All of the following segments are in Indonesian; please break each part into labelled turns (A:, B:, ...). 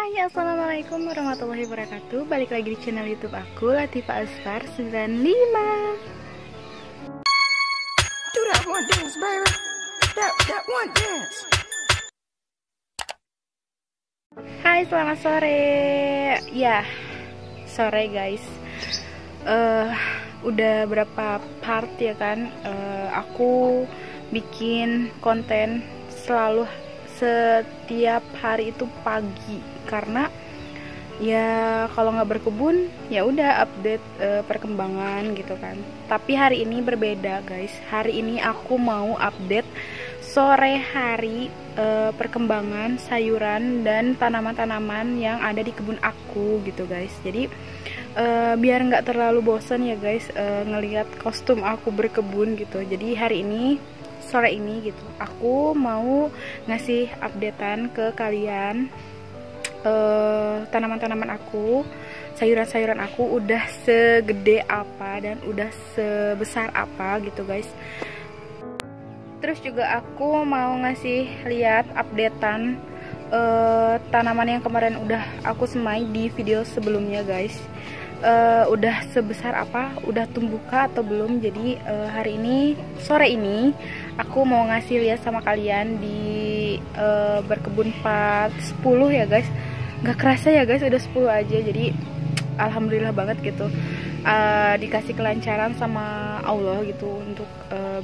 A: Hai, assalamualaikum warahmatullahi wabarakatuh. Balik lagi di channel YouTube aku, Latifah Asfar 95.
B: Do that one dance, baby. That one dance.
A: Hai, selamat sore. Ya, sore guys. Udah berapa part ya kan? Aku bikin konten selalu setiap hari itu pagi, karena ya kalau nggak berkebun ya udah update perkembangan gitu kan. Tapi hari ini berbeda guys. Hari ini aku mau update sore hari perkembangan sayuran dan tanaman-tanaman yang ada di kebun aku gitu guys. Jadi biar nggak terlalu bosan ya guys ngelihat kostum aku berkebun gitu. Jadi hari ini, sore ini gitu, aku mau ngasih updatean ke kalian tanaman-tanaman aku, sayuran-sayuran aku udah segede apa dan udah sebesar apa gitu guys. Terus juga aku mau ngasih lihat updatean tanaman yang kemarin udah aku semai di video sebelumnya guys. Udah sebesar apa, udah tumbuh kah atau belum. Jadi hari ini, sore ini aku mau ngasih lihat sama kalian di berkebun part 10 ya guys. Gak kerasa ya guys, udah 10 aja. Jadi alhamdulillah banget gitu, dikasih kelancaran sama Allah gitu untuk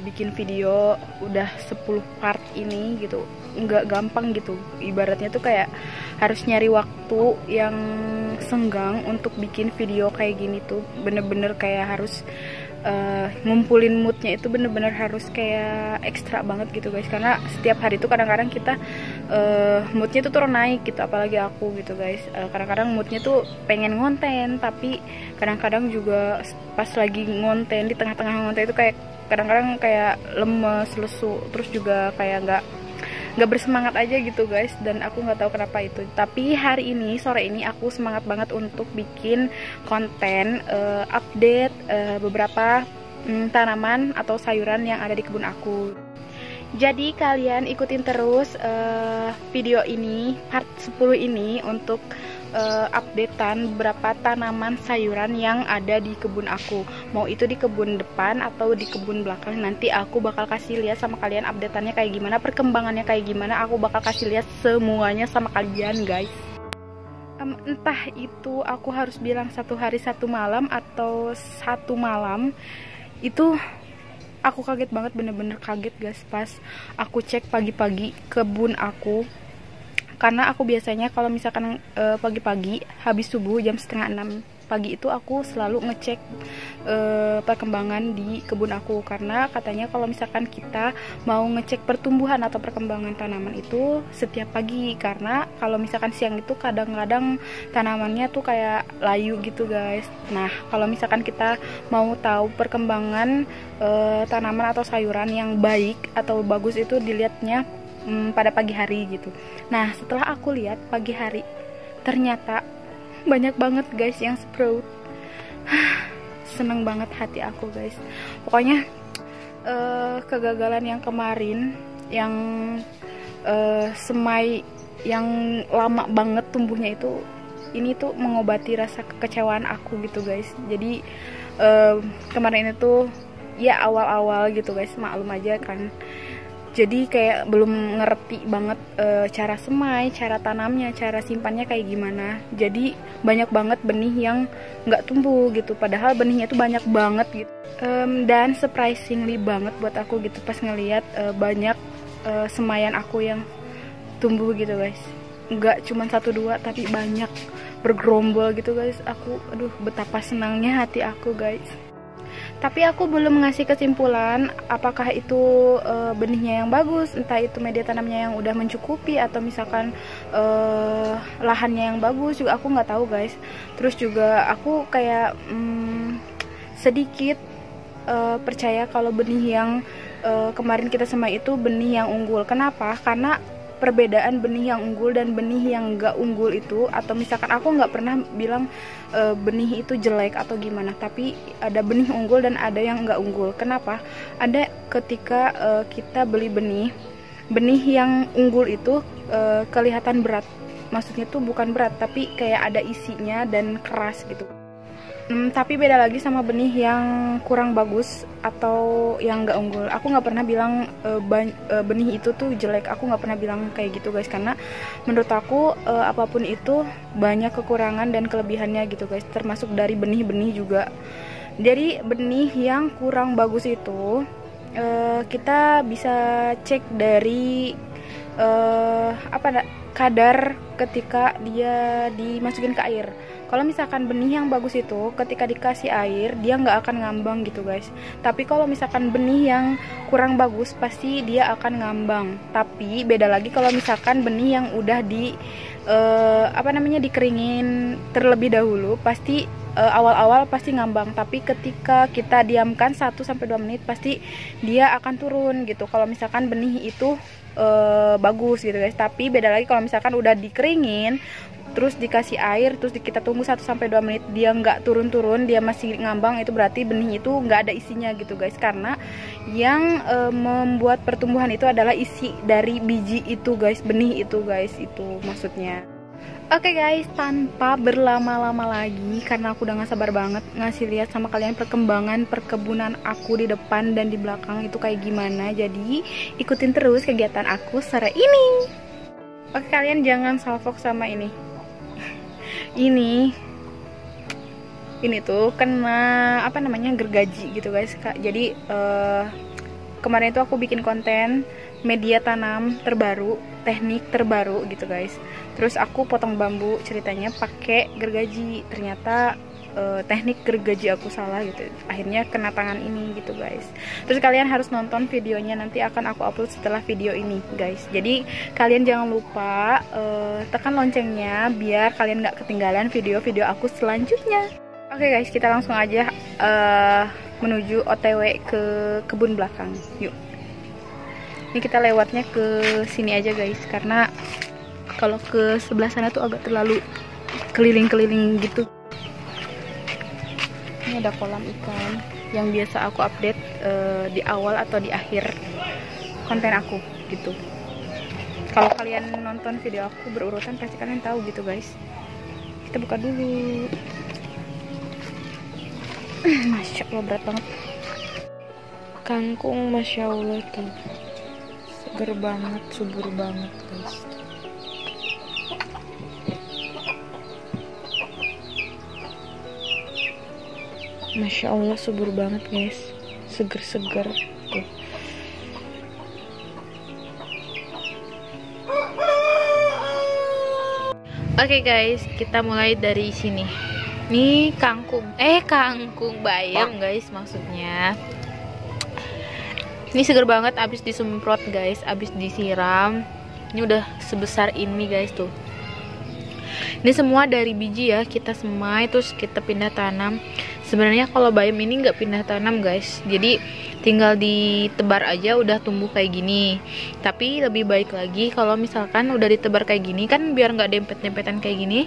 A: bikin video udah 10 part ini gitu. Nggak gampang gitu, ibaratnya tuh kayak harus nyari waktu yang senggang untuk bikin video kayak gini tuh. Bener-bener kayak harus ngumpulin moodnya itu, bener-bener harus kayak ekstra banget gitu guys. Karena setiap hari tuh kadang-kadang kita moodnya tuh turun naik gitu, apalagi aku gitu guys. Kadang-kadang moodnya tuh pengen ngonten, tapi kadang-kadang juga pas lagi ngonten, di tengah-tengah ngonten itu kayak kadang-kadang kayak lemes, lesu, terus juga kayak nggak bersemangat aja gitu guys. Dan aku nggak tahu kenapa itu. Tapi hari ini, sore ini, aku semangat banget untuk bikin konten update beberapa tanaman atau sayuran yang ada di kebun aku. Jadi kalian ikutin terus video ini, part 10 ini, untuk updatean beberapa tanaman sayuran yang ada di kebun aku. Mau itu di kebun depan atau di kebun belakang, nanti aku bakal kasih lihat sama kalian updateannya kayak gimana, perkembangannya kayak gimana. Aku bakal kasih lihat semuanya sama kalian guys. Entah itu aku harus bilang 1 hari 1 malam atau 1 malam, itu aku kaget banget, bener-bener kaget guys pas aku cek pagi-pagi kebun aku. Karena aku biasanya kalau misalkan pagi-pagi habis subuh jam setengah 6 pagi itu aku selalu ngecek perkembangan di kebun aku. Karena katanya kalau misalkan kita mau ngecek pertumbuhan atau perkembangan tanaman itu setiap pagi. Karena kalau misalkan siang itu kadang-kadang tanamannya tuh kayak layu gitu guys. Nah kalau misalkan kita mau tahu perkembangan tanaman atau sayuran yang baik atau bagus itu dilihatnya pada pagi hari gitu. Nah setelah aku lihat pagi hari, ternyata banyak banget guys yang sprout. Seneng banget hati aku guys. Pokoknya kegagalan yang kemarin, yang semai yang lama banget tumbuhnya itu, ini tuh mengobati rasa kekecewaan aku gitu guys. Jadi kemarin itu ya awal-awal gitu guys, maklum aja kan. Jadi kayak belum ngerti banget cara semai, cara tanamnya, cara simpannya kayak gimana. Jadi banyak banget benih yang nggak tumbuh gitu, padahal benihnya tuh banyak banget gitu. Dan surprisingly banget buat aku gitu pas ngelihat banyak semaian aku yang tumbuh gitu guys. Nggak cuma 1-2 tapi banyak, bergerombol gitu guys. Aku aduh betapa senangnya hati aku guys. Tapi aku belum ngasih kesimpulan apakah itu benihnya yang bagus, entah itu media tanamnya yang udah mencukupi, atau misalkan lahannya yang bagus juga aku nggak tahu guys. Terus juga aku kayak sedikit percaya kalau benih yang kemarin kita semai itu benih yang unggul. Kenapa? Karena perbedaan benih yang unggul dan benih yang nggak unggul itu, atau misalkan aku nggak pernah bilang benih itu jelek atau gimana, tapi ada benih unggul dan ada yang nggak unggul. Kenapa? Ada ketika kita beli benih yang unggul itu kelihatan berat, maksudnya tuh bukan berat tapi kayak ada isinya dan keras gitu. Tapi beda lagi sama benih yang kurang bagus atau yang nggak unggul. Aku nggak pernah bilang benih itu tuh jelek. Aku nggak pernah bilang kayak gitu guys, karena menurut aku apapun itu banyak kekurangan dan kelebihannya gitu guys, termasuk dari benih-benih juga. Jadi benih yang kurang bagus itu kita bisa cek dari kadar ketika dia dimasukin ke air. Kalau misalkan benih yang bagus itu ketika dikasih air dia nggak akan ngambang gitu guys. Tapi kalau misalkan benih yang kurang bagus pasti dia akan ngambang. Tapi beda lagi kalau misalkan benih yang udah dikeringin terlebih dahulu, pasti awal-awal pasti ngambang. Tapi ketika kita diamkan 1-2 menit pasti dia akan turun gitu. Kalau misalkan benih itu bagus gitu guys. Tapi beda lagi kalau misalkan udah dikeringin terus dikasih air, terus kita tunggu 1-2 menit dia nggak turun-turun, dia masih ngambang, itu berarti benih itu nggak ada isinya gitu guys. Karena yang membuat pertumbuhan itu adalah isi dari biji itu guys, benih itu guys, itu maksudnya. Oke guys, tanpa berlama-lama lagi, karena aku udah gak sabar banget ngasih lihat sama kalian perkembangan perkebunan aku di depan dan di belakang itu kayak gimana. Jadi ikutin terus kegiatan aku sore ini. Oke, kalian jangan salfok sama ini. Ini tuh kena gergaji gitu guys. Jadi kemarin itu aku bikin konten media tanam terbaru, teknik terbaru gitu guys. Terus aku potong bambu, ceritanya pakai gergaji. Ternyata teknik gergaji aku salah gitu. Akhirnya kena tangan ini gitu guys. Terus kalian harus nonton videonya, nanti akan aku upload setelah video ini guys. Jadi kalian jangan lupa tekan loncengnya biar kalian nggak ketinggalan video-video aku selanjutnya. Oke guys, kita langsung aja menuju OTW ke kebun belakang. Yuk. Ini kita lewatnya ke sini aja guys, karena kalau ke sebelah sana tuh agak terlalu keliling-keliling gitu. Ini ada kolam ikan yang biasa aku update di awal atau di akhir konten aku gitu. Kalau kalian nonton video aku berurutan pasti kalian tahu gitu guys. Kita buka dulu. Masya Allah, berat banget. Kangkung Masya Allah tuh seger banget, subur banget guys. Masya Allah, subur banget guys, seger-seger tuh. Oke guys, kita mulai dari sini. Ini kangkung bayam guys maksudnya. Ini seger banget, abis disemprot guys, abis disiram. Ini udah sebesar ini guys tuh. Ini semua dari biji ya, kita semai terus kita pindah tanam. Sebenarnya kalau bayam ini nggak pindah tanam guys, jadi tinggal ditebar aja udah tumbuh kayak gini. Tapi lebih baik lagi kalau misalkan udah ditebar kayak gini kan, biar nggak dempet-dempetan kayak gini,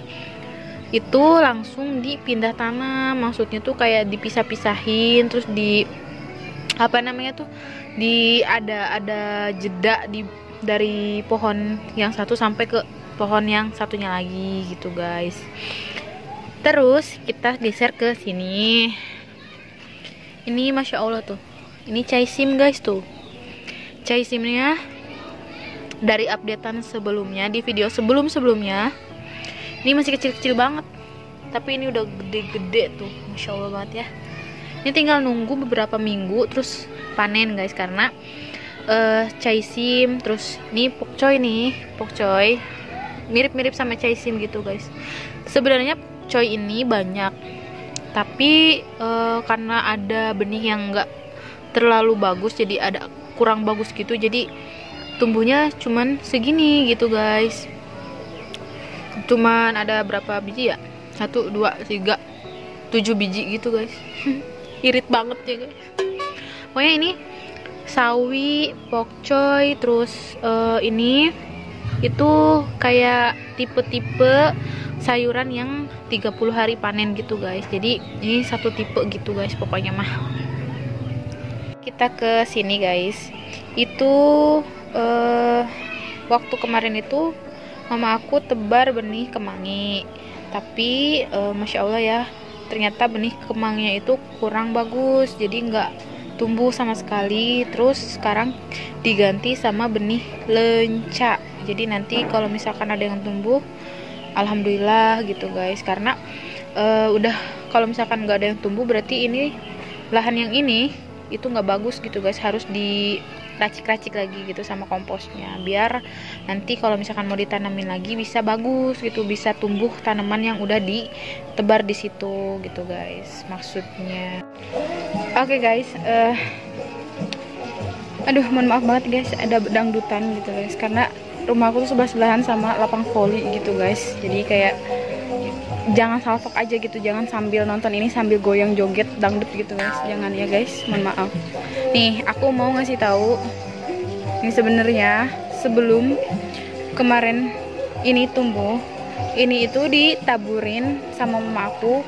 A: itu langsung dipindah tanam. Maksudnya tuh kayak dipisah-pisahin, terus ada jeda dari pohon yang satu sampai ke pohon yang satunya lagi gitu guys. Terus kita geser ke sini. Ini Masya Allah tuh, ini caisim guys tuh. Caisimnya dari updatean sebelumnya, di video sebelumnya ini masih kecil-kecil banget, tapi ini udah gede-gede tuh, Masya Allah banget ya. Ini tinggal nunggu beberapa minggu terus panen guys, karena caisim. Terus ini pokcoy mirip-mirip sama caisim gitu guys. Sebenarnya pokcoy ini banyak, tapi karena ada benih yang enggak terlalu bagus, jadi ada kurang bagus gitu, jadi tumbuhnya cuman segini gitu guys. Cuman ada berapa biji ya? 1, 2, 3, 7 biji gitu guys. Irit banget ya guys. Pokoknya ini sawi, pokcoy, terus ini itu kayak tipe-tipe sayuran yang 30 hari panen gitu guys. Jadi ini satu tipe gitu guys pokoknya mah. Kita ke sini guys. Itu waktu kemarin itu mama aku tebar benih kemangi, tapi masya Allah ya, ternyata benih kemanginya itu kurang bagus, jadi nggak tumbuh sama sekali. Terus sekarang diganti sama benih lenca, jadi nanti kalau misalkan ada yang tumbuh, alhamdulillah gitu guys. Karena udah kalau misalkan nggak ada yang tumbuh, berarti ini lahan yang ini itu nggak bagus gitu guys, harus diracik-racik lagi gitu sama komposnya, biar nanti kalau misalkan mau ditanamin lagi bisa bagus gitu, bisa tumbuh tanaman yang udah ditebar di situ gitu guys maksudnya. Oke guys, aduh mohon maaf banget guys, ada dangdutan gitu guys, karena rumah aku tuh sebelahan sama lapang voli gitu guys, jadi kayak jangan salfok aja gitu, jangan sambil nonton ini sambil goyang joget dangdut gitu guys, jangan ya guys, mohon maaf. Nih aku mau ngasih tahu, ini sebenarnya sebelum kemarin ini tumbuh, ini itu ditaburin sama mama aku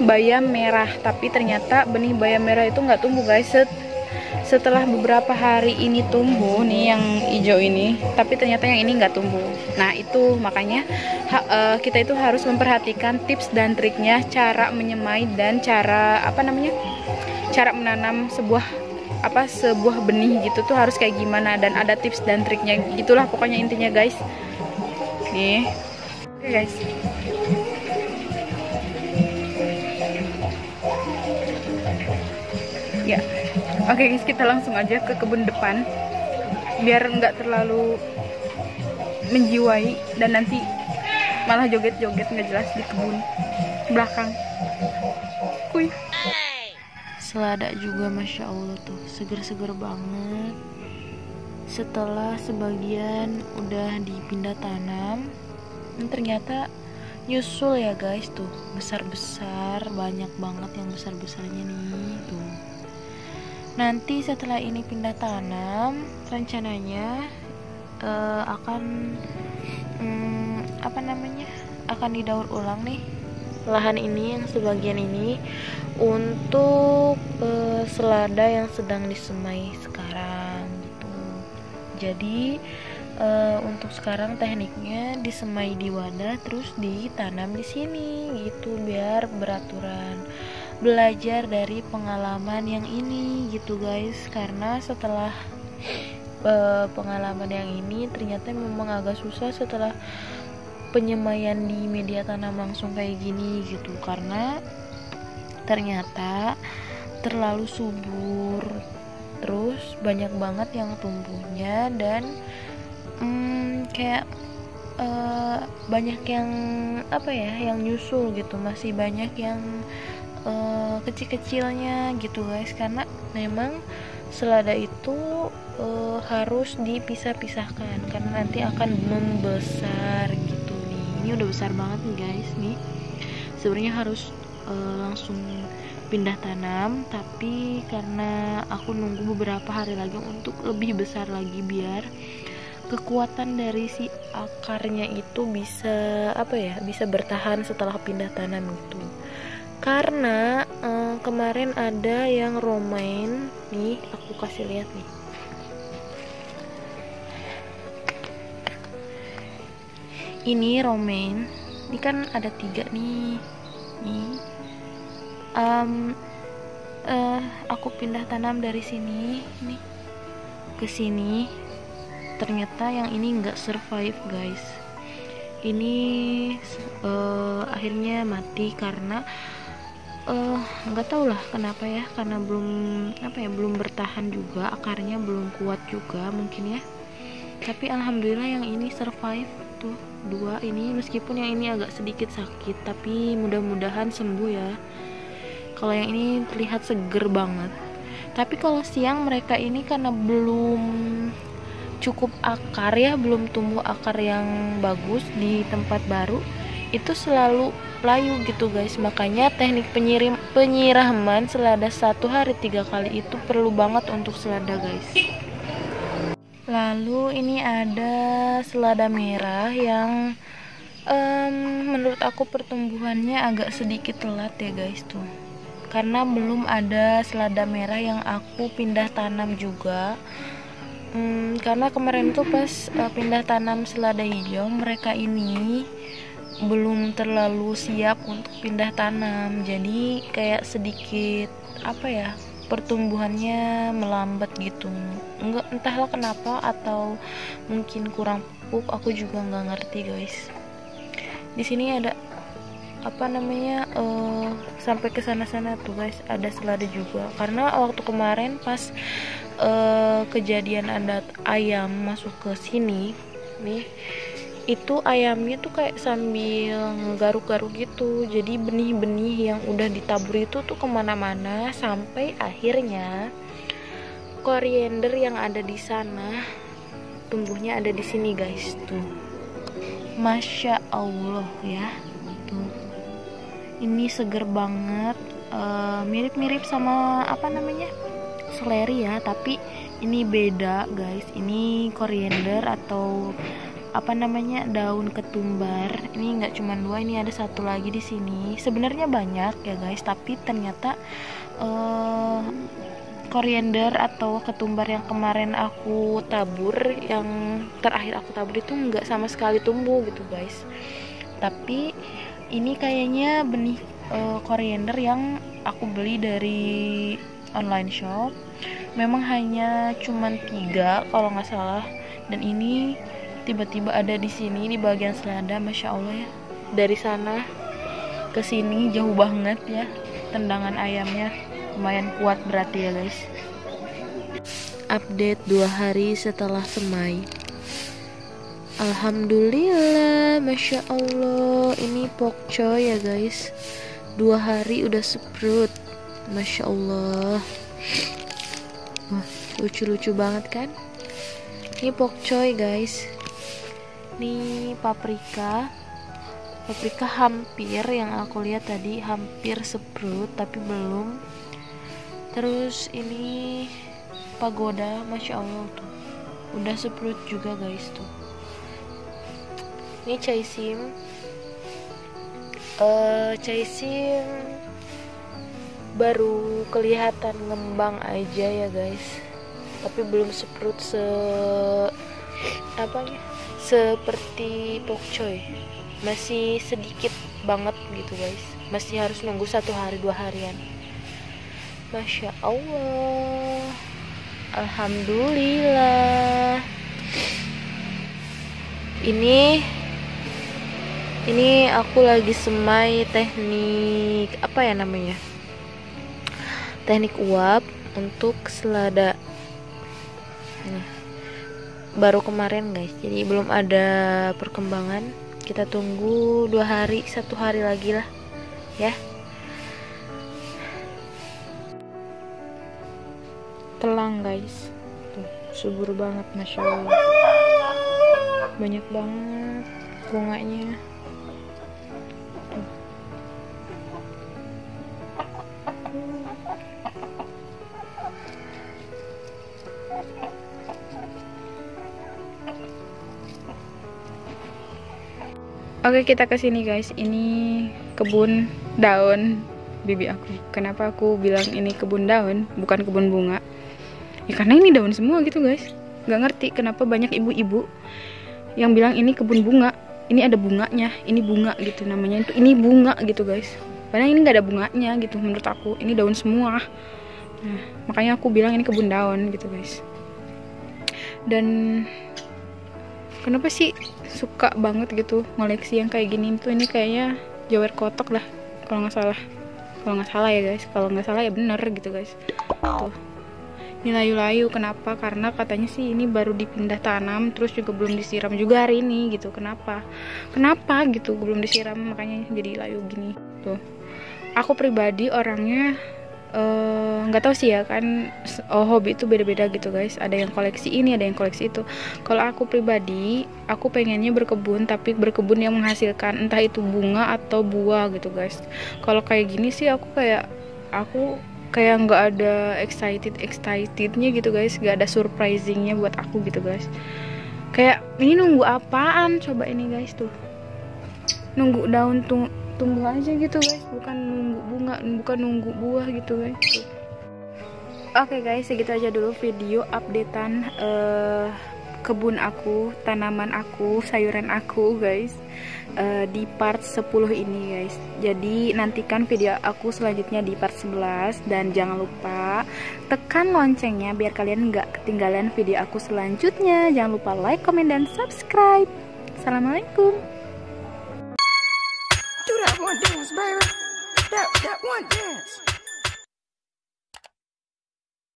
A: bayam merah, tapi ternyata benih bayam merah itu nggak tumbuh guys. Setelah beberapa hari ini tumbuh nih yang hijau ini, tapi ternyata yang ini nggak tumbuh. Nah itu makanya kita itu harus memperhatikan tips dan triknya, cara menyemai dan cara cara menanam sebuah benih gitu tuh harus kayak gimana, dan ada tips dan triknya gitulah pokoknya intinya guys. Nih oke guys, ya oke guys, kita langsung aja ke kebun depan biar nggak terlalu menjiwai dan nanti malah joget-joget nggak jelas di kebun belakang. Kuy. Selada juga masya Allah tuh seger-seger banget. Setelah sebagian udah dipindah tanam, ternyata nyusul ya guys tuh, besar-besar, banyak banget yang besar-besarnya nih tuh. Nanti setelah ini pindah tanam, rencananya akan akan didaur ulang nih lahan ini, yang sebagian ini untuk selada yang sedang disemai sekarang gitu. Jadi untuk sekarang tekniknya disemai di wadah terus ditanam di sini gitu, biar beraturan. Belajar dari pengalaman yang ini gitu guys, karena setelah pengalaman yang ini ternyata memang agak susah setelah penyemaian di media tanam langsung kayak gini gitu, karena ternyata terlalu subur, terus banyak banget yang tumbuhnya, dan kayak banyak yang yang nyusul gitu, masih banyak yang kecil-kecilnya gitu guys, karena memang selada itu harus dipisah-pisahkan karena nanti akan membesar gitu nih. Ini udah besar banget nih guys nih, sebenarnya harus langsung pindah tanam, tapi karena aku nunggu beberapa hari lagi untuk lebih besar lagi biar kekuatan dari si akarnya itu bisa bisa bertahan setelah pindah tanam gitu. Karena kemarin ada yang romaine nih, aku kasih lihat nih. Ini romaine, ini kan ada 3 nih. Aku pindah tanam dari sini nih ke sini. Ternyata yang ini nggak survive guys. Ini akhirnya mati karena nggak tahu lah kenapa ya, karena belum bertahan juga, akarnya belum kuat juga mungkin ya. Tapi alhamdulillah yang ini survive tuh 2 ini, meskipun yang ini agak sedikit sakit tapi mudah-mudahan sembuh ya. Kalau yang ini terlihat seger banget, tapi kalau siang mereka ini karena belum cukup akar ya, belum tumbuh akar yang bagus di tempat baru, itu selalu layu gitu guys. Makanya teknik penyiraman selada 1 hari 3 kali itu perlu banget untuk selada guys. Lalu ini ada selada merah yang menurut aku pertumbuhannya agak sedikit telat ya guys tuh, karena belum ada selada merah yang aku pindah tanam juga. Karena kemarin tuh pas pindah tanam selada hijau, mereka ini belum terlalu siap untuk pindah tanam, jadi kayak sedikit pertumbuhannya melambat gitu. Enggak, entahlah kenapa, atau mungkin kurang pupuk, aku juga nggak ngerti guys. Di sini ada sampai ke sana-sana tuh guys, ada selada juga. Karena waktu kemarin pas kejadian ada ayam masuk ke sini nih, itu ayamnya tuh kayak sambil garuk-garuk gitu, jadi benih-benih yang udah ditabur itu tuh kemana-mana, sampai akhirnya koriander yang ada di sana tumbuhnya ada di sini guys. Tuh, masya Allah ya, tuh ini seger banget, mirip-mirip sama seleri ya, tapi ini beda guys. Ini koriander atau daun ketumbar. Ini nggak cuma 2, ini ada satu lagi di sini. Sebenarnya banyak ya guys, tapi ternyata koriander atau ketumbar yang kemarin aku tabur, yang terakhir aku tabur itu nggak sama sekali tumbuh gitu guys. Tapi ini kayaknya benih koriander yang aku beli dari online shop. Memang hanya cuman 3 kalau nggak salah, dan ini tiba-tiba ada di sini di bagian selada. Masya Allah ya, dari sana ke sini jauh banget ya, tendangan ayamnya lumayan kuat berarti ya guys. Update 2 hari setelah semai. Alhamdulillah, Masya Allah, ini pokcoy ya guys, 2 hari udah sprout. Masya Allah, wah, lucu-lucu banget kan. Ini pokcoy guys. Ini paprika hampir, yang aku lihat tadi hampir sprout tapi belum. Terus ini pagoda, Masya Allah tuh udah sprout juga guys tuh. Ini caisim baru kelihatan ngembang aja ya guys, tapi belum sprout seperti pokcoy, masih sedikit banget gitu guys, masih harus nunggu 1 hari 2 harian. Masya Allah, alhamdulillah. Ini aku lagi semai teknik teknik uap untuk selada. Baru kemarin guys, jadi belum ada perkembangan. Kita tunggu 2 hari, 1 hari lagi lah ya. Telang guys, tuh subur banget, Masya Allah, banyak banget bunganya. Oke, kita ke sini guys. Ini kebun daun bibi aku. Kenapa aku bilang ini kebun daun, bukan kebun bunga? Ya karena ini daun semua gitu guys. Gak ngerti kenapa banyak ibu-ibu yang bilang ini kebun bunga. Ini ada bunganya, ini bunga gitu namanya. Itu ini bunga gitu guys. Padahal ini gak ada bunganya gitu menurut aku. Ini daun semua. Nah, makanya aku bilang ini kebun daun gitu guys. Dan kenapa sih suka banget gitu ngoleksi yang kayak gini tuh? Ini kayaknya jawer kotok lah kalau nggak salah ya guys. Kalau nggak salah ya bener gitu guys. Tuh, ini layu-layu. Kenapa? Karena katanya sih ini baru dipindah tanam, terus juga belum disiram juga hari ini gitu. Kenapa gitu belum disiram, makanya jadi layu gini tuh. Aku pribadi orangnya nggak tahu sih ya kan, hobi itu beda-beda gitu guys. Ada yang koleksi ini, ada yang koleksi itu. Kalau aku pribadi, aku pengennya berkebun, tapi berkebun yang menghasilkan entah itu bunga atau buah gitu guys. Kalau kayak gini sih aku kayak nggak ada excitednya gitu guys, nggak ada surprisingnya buat aku gitu guys. Kayak ini nunggu apaan coba ini guys, tuh nunggu daun tumbuh aja gitu guys, bukan nunggu bunga, bukan nunggu buah gitu guys. Oke guys, segitu aja dulu video updatean kebun aku, tanaman aku, sayuran aku guys, di part 10 ini guys. Jadi nantikan video aku selanjutnya di part 11. Dan jangan lupa tekan loncengnya biar kalian nggak ketinggalan video aku selanjutnya. Jangan lupa like, comment, dan subscribe. Assalamualaikum.
B: Do that one dance, baby. That one dance.